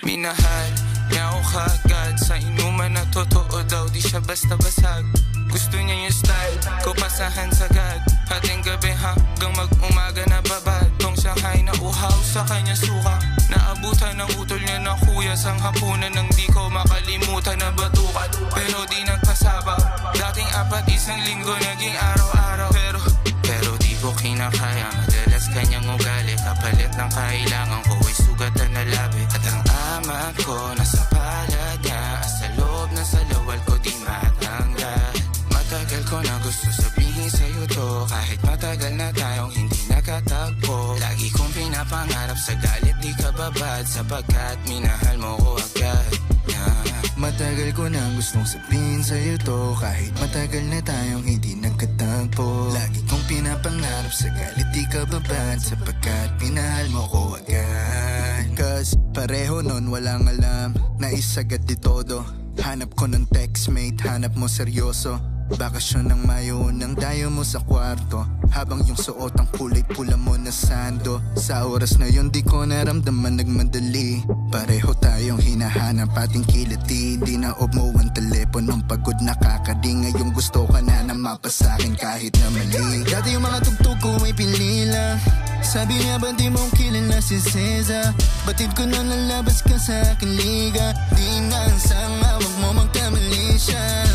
Minahal niya ako kagad sa inuman na totoo daw, di siya basta basag. Gusto niya yung style ko, pasahan sagad. Hating gabi hanggang mag-umaga na babad. Tong Shanghai na uhaw sa kanya suka. Naabutan ng utol niya na kuya sang hapunan nang di ko makalimutan na batukan. Pero di nagpasaba. Dating 4 isang linggo naging araw-araw. Pero di ko kinakaya. Madalas kanyang ugali, kapalit ng kailangan ko ay sugatan na labi. At ang ama ko nasa palad niya, sa loob na sa lawal ko di matanggal. Matagal ko na gusto sabihin sa'yo to, kahit matagal na tayong hindi nakatagpo. Lagi kong pinapangarap sa galit di ka babad, sapagkat minahal mo ko agad. Matagal ko na gustong sabihin sa'yo to, kahit matagal na tayong hindi nagkatagpo. Lagi kong pinapangarap sa galit di ka babad, sapagkat minahal mo ko agad. Cause pareho nun walang alam, naisagad di todo. Hanap ko ng textmate, hanap mo seryoso. Bakasyon ng Mayo nang dayo mo sa kwarto, habang yung suot ang kulay pula mo na sando. Sa oras na yun di ko naramdaman nagmadali. Pareho tayong hinahanap ating kiliti. Di na off mo ang teleponong pagod nakakadi. Ngayong gusto ka na mapasakin kahit na mali. Dati yung mga tugtog ko ay pilila. Sabi niya ba di mong kilala si Ceza? Batid ko na lalabas ka sa aking liga. Di na ang sanga, wag mo magkamali siya.